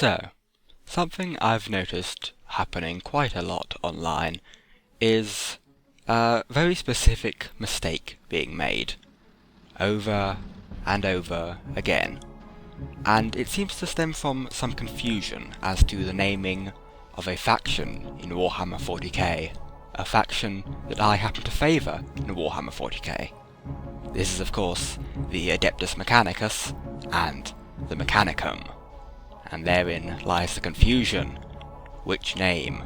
So, something I've noticed happening quite a lot online is a very specific mistake being made over and over again, and it seems to stem from some confusion as to the naming of a faction in Warhammer 40k, a faction that I happen to favour in Warhammer 40k. This is of course the Adeptus Mechanicus and the Mechanicum, and therein lies the confusion. Which name?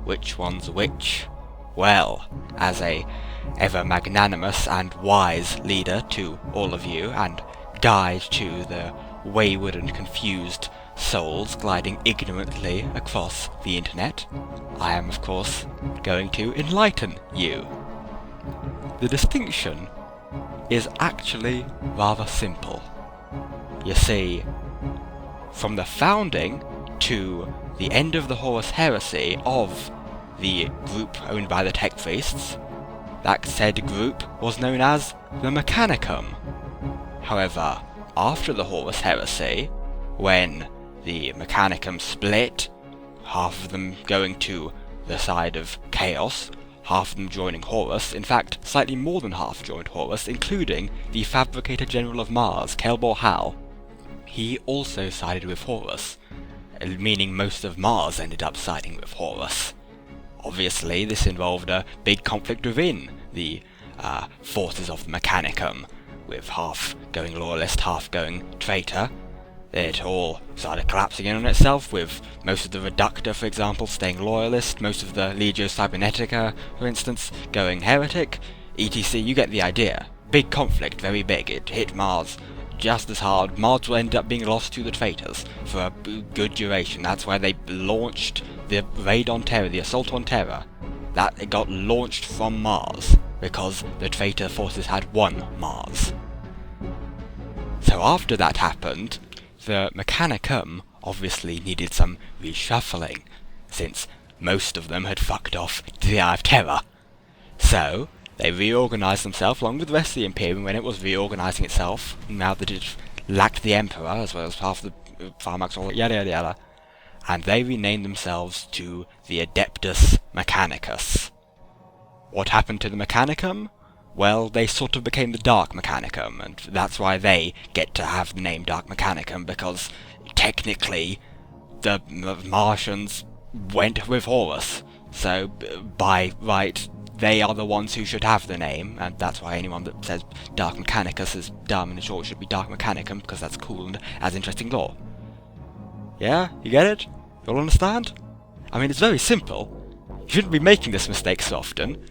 Which one's which? Well, as a ever magnanimous and wise leader to all of you, and guide to the wayward and confused souls gliding ignorantly across the internet, I am of course going to enlighten you. The distinction is actually rather simple. You see, from the founding to the end of the Horus heresy of the group owned by the Tech Priests, that said group was known as the Mechanicum. However, after the Horus heresy, when the Mechanicum split, half of them going to the side of Chaos, half of them joining Horus, in fact, slightly more than half joined Horus, including the Fabricator General of Mars, Kelbor Hal. He also sided with Horus, meaning most of Mars ended up siding with Horus. Obviously, this involved a big conflict within the forces of the Mechanicum, with half going loyalist, half going traitor. It all started collapsing in on itself, with most of the Reductor, for example, staying loyalist, most of the Legio Cybernetica, for instance, going heretic, etc. You get the idea. Big conflict, very big. It hit Mars just as hard. Mars will end up being lost to the traitors for a good duration. That's why they launched the raid on Terra, the assault on Terra. That it got launched from Mars, because the traitor forces had won Mars. So after that happened, the Mechanicum obviously needed some reshuffling, since most of them had fucked off to the Eye of Terror. So they reorganised themselves along with the rest of the Imperium when it was reorganising itself, now that it lacked the Emperor as well as half the Pharmax, yada yada yada, and they renamed themselves to the Adeptus Mechanicus. What happened to the Mechanicum? Well, they sort of became the Dark Mechanicum, and that's why they get to have the name Dark Mechanicum, because technically the Martians went with Horus, so by right they are the ones who should have the name, and that's why anyone that says Dark Mechanicus is dumb and short should be Dark Mechanicum, because that's cool and has interesting lore. Yeah? You get it? You all understand? I mean, it's very simple. You shouldn't be making this mistake so often.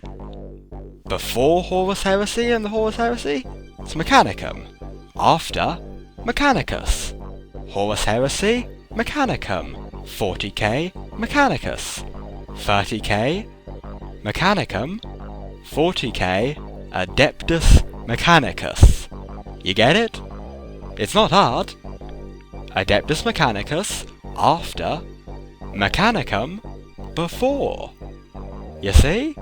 Before Horus Heresy and the Horus Heresy, it's Mechanicum. After, Mechanicus. Horus Heresy, Mechanicum. 40k, Mechanicus. 30k, Mechanicum. 40k, Adeptus Mechanicus. You get it? It's not hard. Adeptus Mechanicus, after, Mechanicum, before. You see?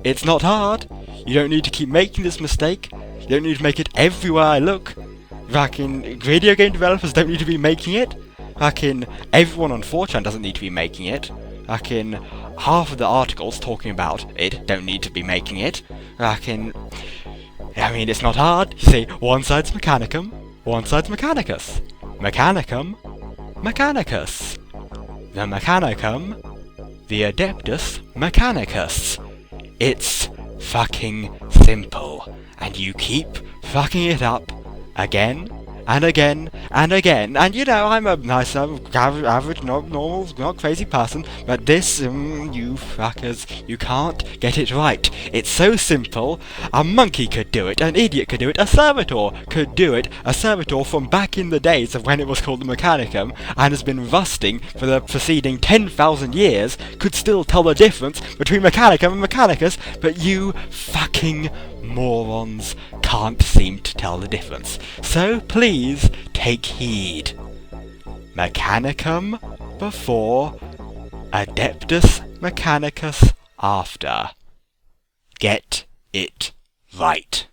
It's not hard. You don't need to keep making this mistake. You don't need to make it everywhere I look. Fucking video game developers don't need to be making it. Fucking everyone on 4chan doesn't need to be making it. Fucking half of the articles talking about it don't need to be making it. Fucking, I mean, it's not hard. You see, one side's Mechanicum, one side's Mechanicus. Mechanicum, Mechanicus. The Mechanicum, the Adeptus Mechanicus. It's fucking simple, and you keep fucking it up again and again and again. And you know, I'm a nice, average, not normal, not crazy person, but this, you fuckers, you can't get it right. It's so simple. A monkey could do it, an idiot could do it, a servitor could do it. A servitor from back in the days of when it was called the Mechanicum and has been rusting for the preceding 10,000 years could still tell the difference between Mechanicum and Mechanicus, but you fucking morons can't seem to tell the difference. So please take heed. Mechanicum before, Adeptus Mechanicus after. Get it right.